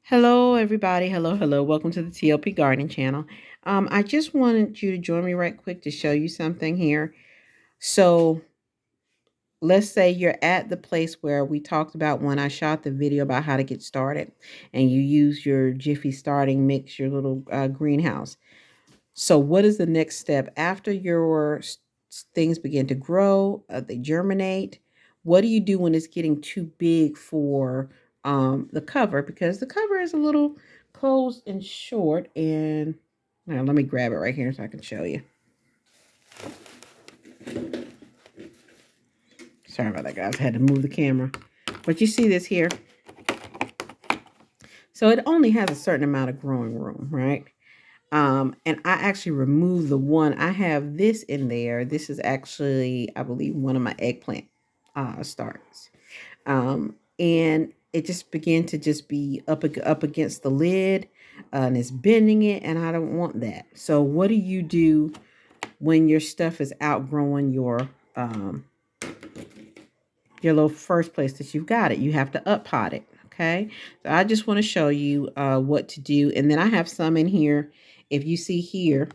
Hello, everybody. Hello, hello. Welcome to the TLP Gardening Channel. I just wanted you to join me right quick to show you something here. So, let's say you're at the place where we talked about when I shot the video about how to get started, and you use your Jiffy starting mix, your little greenhouse. So, what is the next step after your things begin to grow? They germinate. What do you do when it's getting too big for the cover? Because the cover is a little closed and short. And now, let me grab it right here so I can show you. Sorry about that, guys. I had to move the camera. But you see this here. So it only has a certain amount of growing room, right? And I actually removed the one. I have this in there. This is actually, I believe, one of my eggplant starts. And it just began to just be up against the lid, and it's bending it, and I don't want that. So what do you do when your stuff is outgrowing your little first place that you've got it? You have to up pot it. Okay. So I just want to show you what to do. And then I have some in here. If you see here,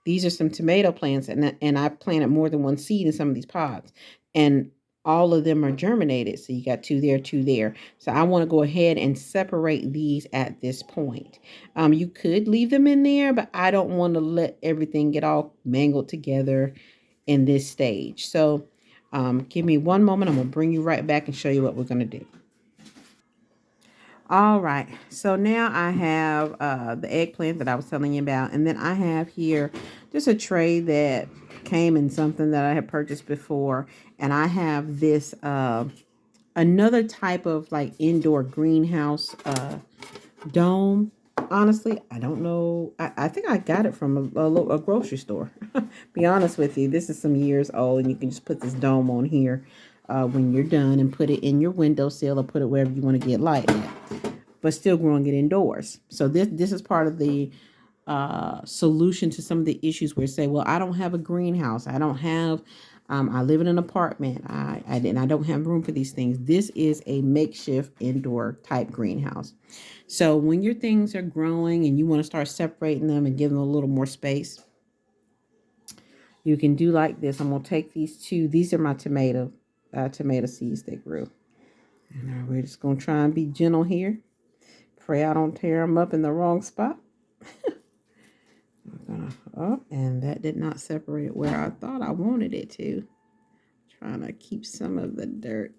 these are some tomato plants, and I planted more than one seed in some of these pods, and all of them are germinated. So you got two there, two there. So I want to go ahead and separate these at this point. You could leave them in there, but I don't want to let everything get all mangled together in this stage. So give me one moment. I'm going to bring you right back and show you what we're going to do. All right, so now I have the eggplant that I was telling you about, and then I have here just a tray that came in something that I had purchased before, and I have this another type of like indoor greenhouse dome. Honestly, I don't know. I think I got it from a grocery store. Be honest with you, this is some years old, and you can just put this dome on here when you're done and put it in your windowsill or put it wherever you want to get light at, but still growing it indoors. So this is part of the solution to some of the issues where say, well, I don't have a greenhouse. I don't have, I live in an apartment. And I don't have room for these things. This is a makeshift indoor type greenhouse. So when your things are growing and you want to start separating them and give them a little more space, you can do like this. I'm going to take these two. These are my tomato seeds that grew. And we're just going to try and be gentle here. Pray I don't tear them up in the wrong spot. Oh, and that did not separate it where I thought I wanted it to. Trying to keep some of the dirt.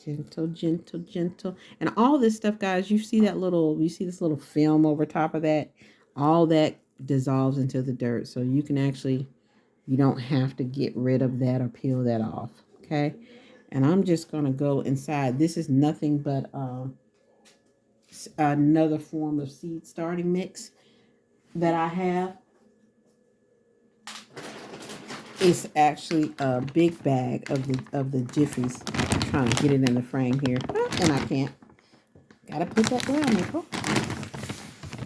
Gentle, gentle, gentle. And all this stuff, guys, you see this little film over top of that? All that dissolves into the dirt. So you can actually, you don't have to get rid of that or peel that off. Okay. And I'm just going to go inside. This is nothing but another form of seed starting mix that I have. It's actually a big bag of the Jiffies. I'm trying to get it in the frame here, and I can't. Gotta put that down, Nicole.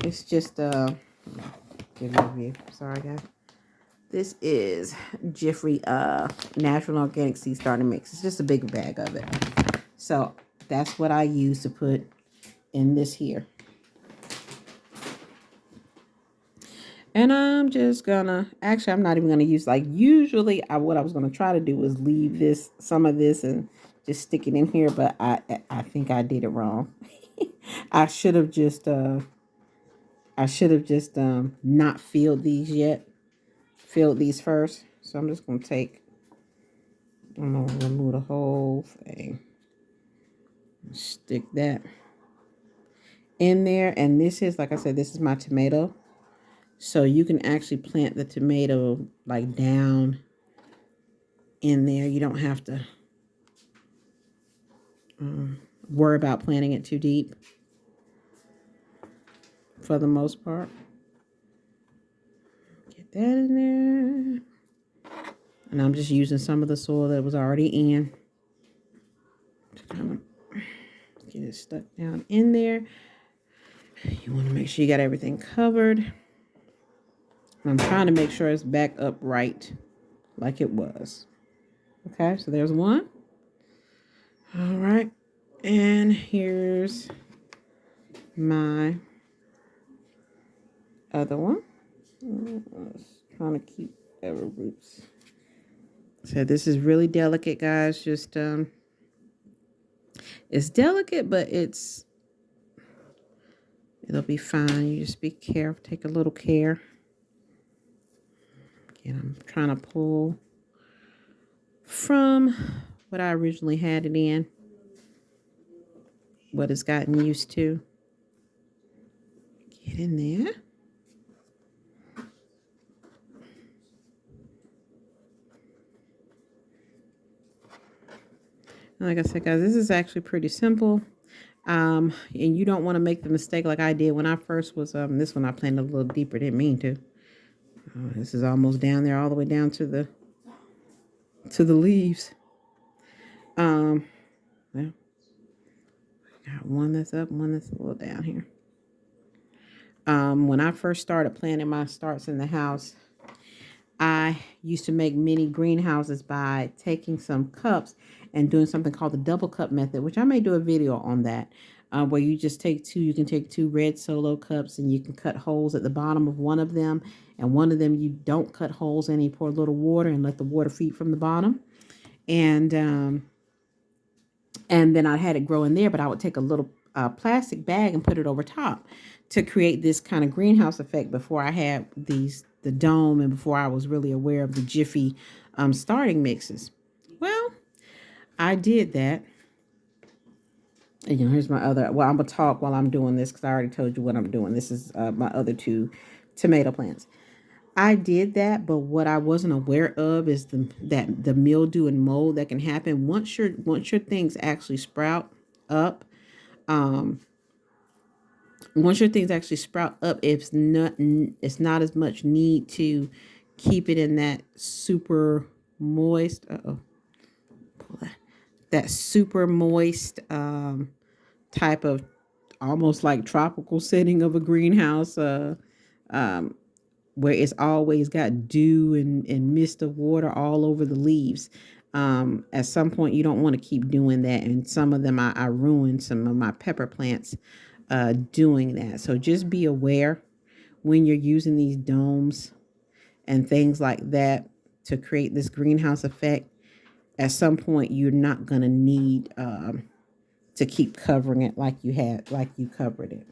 It's just give you a view. Sorry, guys. This is Jiffy Natural and Organic Seed Starting Mix. It's just a big bag of it. So that's what I use to put in this here. And I'm just gonna, actually, I'm not even gonna use, like, usually what I was gonna try to do was leave some of this and just stick it in here, but I think I did it wrong. I should have just not filled these yet. Filled these first. So I'm just I'm gonna remove the whole thing. Stick that in there. And this is, like I said, this is my tomato. So you can actually plant the tomato like down in there. You don't have to worry about planting it too deep for the most part. Get that in there. And I'm just using some of the soil that was already in to kind of get it stuck down in there. You want to make sure you got everything covered. I'm trying to make sure it's back upright like it was. Okay, so there's one. All right. And here's my other one. Trying to keep our roots. So this is really delicate, guys. Just it's delicate, but it'll be fine. You just be careful. Take a little care. Again, I'm trying to pull from what I originally had it in, what it's gotten used to. Get in there. Like I said, guys, this is actually pretty simple. And you don't want to make the mistake like I did when I first was, this one I planted a little deeper, didn't mean to. This is almost down there, all the way down to the leaves. Well, got one that's up, one that's a little down here. When I first started planting my starts in the house, I used to make mini greenhouses by taking some cups and doing something called the double cup method, which I may do a video on that, where you just take you can take two red solo cups and you can cut holes at the bottom of one of them, and one of them you don't cut holes in, you pour a little water and let the water feed from the bottom. And then I had it grow in there, but I would take a little plastic bag and put it over top to create this kind of greenhouse effect before I had the dome and before I was really aware of the Jiffy starting mixes. Well, I did that. And, here's my other, well, I'm going to talk while I'm doing this because I already told you what I'm doing. This is my other two tomato plants. I did that, but what I wasn't aware of is the mildew and mold that can happen once your things actually sprout up. Once your things actually sprout up, it's not as much need to keep it in that super moist. That super moist type of almost like tropical setting of a greenhouse. Where it's always got dew and mist of water all over the leaves. At some point, you don't want to keep doing that. And some of them, I ruined some of my pepper plants doing that. So just be aware when you're using these domes and things like that to create this greenhouse effect. At some point, you're not going to need to keep covering it like you covered it.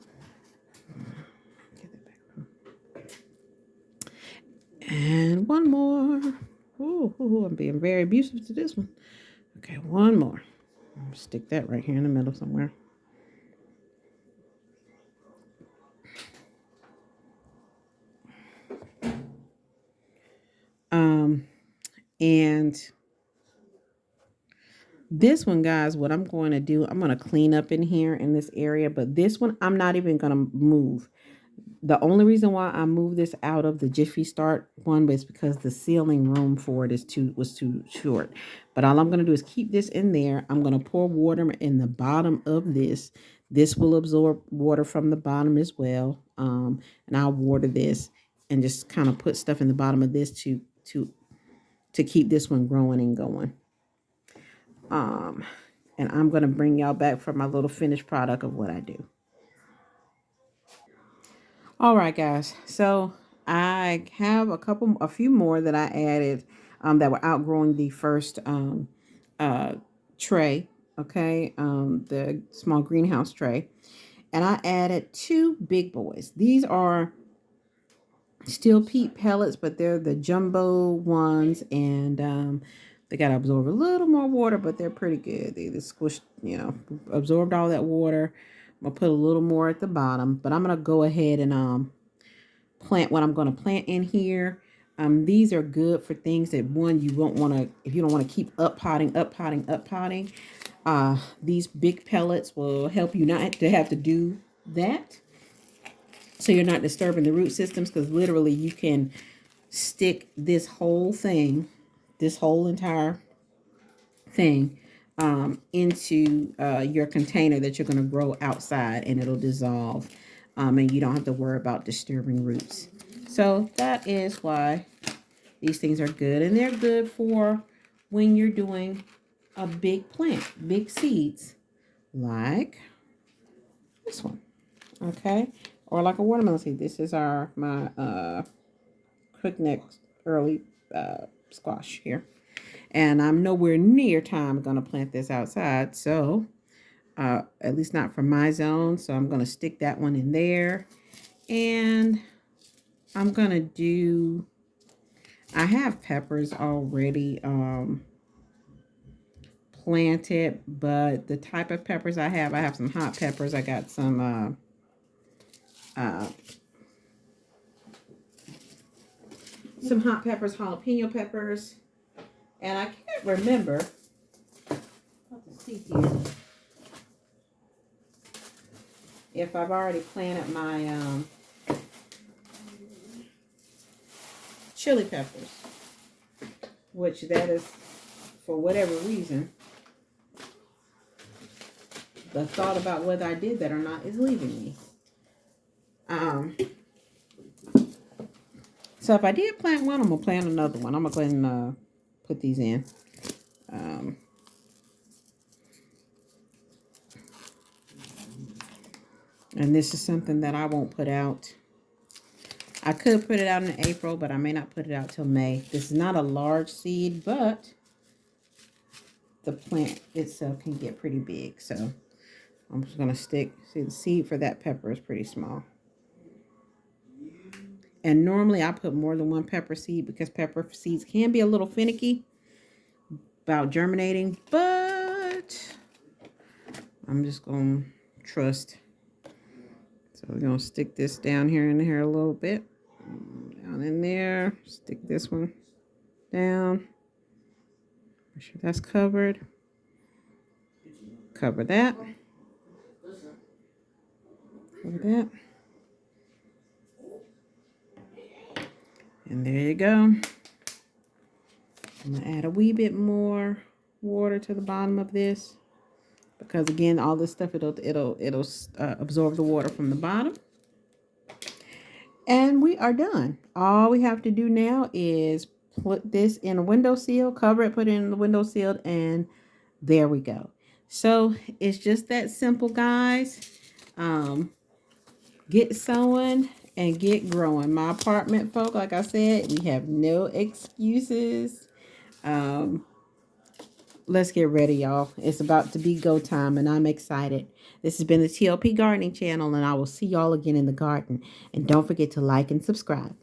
And one more. Ooh, I'm being very abusive to this one. Okay, one more. I'll stick that right here in the middle somewhere. And this one, guys, what I'm going to do, I'm going to clean up in here in this area, but this one, I'm not even going to move. The only reason why I moved this out of the Jiffy Start one was because the ceiling room for it was too short. But all I'm going to do is keep this in there. I'm going to pour water in the bottom of this. This will absorb water from the bottom as well. And I'll water this and just kind of put stuff in the bottom of this to keep this one growing and going. And I'm going to bring y'all back for my little finished product of what I do. All right, guys. So I have a few more that I added that were outgrowing the first tray. Okay, the small greenhouse tray, and I added two big boys. These are still peat pellets, but they're the jumbo ones, and they got to absorb a little more water, but they're pretty good. They squished, absorbed all that water. I'm gonna put a little more at the bottom, but I'm gonna go ahead and plant what I'm gonna plant in here. These are good for things that you won't want to, if you don't want to keep up potting. These big pellets will help you not to have to do that. So you're not disturbing the root systems, because literally you can stick this whole entire thing into your container that you're going to grow outside, and it'll dissolve, and you don't have to worry about disturbing roots. So that is why these things are good, and they're good for when you're doing a big plant, big seeds. like this one, okay? Or like a watermelon seed. This is my quick neck early squash here. And I'm nowhere near time going to plant this outside, so at least not for my zone. So I'm going to stick that one in there. And I'm going to do, I have peppers already planted, but the type of peppers I have some hot peppers. I got some hot peppers, jalapeno peppers, and I can't remember. Let's see here if I've already planted my chili peppers, which that is, for whatever reason, the thought about whether I did that or not is leaving me. So if I did plant one, I'm going to plant another one. I'm going to go ahead and put these in. And this is something that I won't put out. I could put it out in April, but I may not put it out till May. This is not a large seed, but the plant itself can get pretty big. So I'm just going to stick, see the seed for that pepper is pretty small. And normally I put more than one pepper seed because pepper seeds can be a little finicky about germinating, but I'm just going to trust. So we're going to stick this down here in here a little bit. Down in there. Stick this one down. Make sure that's covered. Cover that. Cover that. And there you go. I'm going to add a wee bit more water to the bottom of this, because again, all this stuff, it'll absorb the water from the bottom. And we are done. All we have to do now is put this in a windowsill, cover it, put it in the windowsill, and there we go. So it's just that simple, guys. Get sowing and get growing. My apartment folk, like I said, we have no excuses. Let's get ready, y'all. It's about to be go time, and I'm excited. This has been the TLP Gardening Channel, and I will see y'all again in the garden. And don't forget to like and subscribe.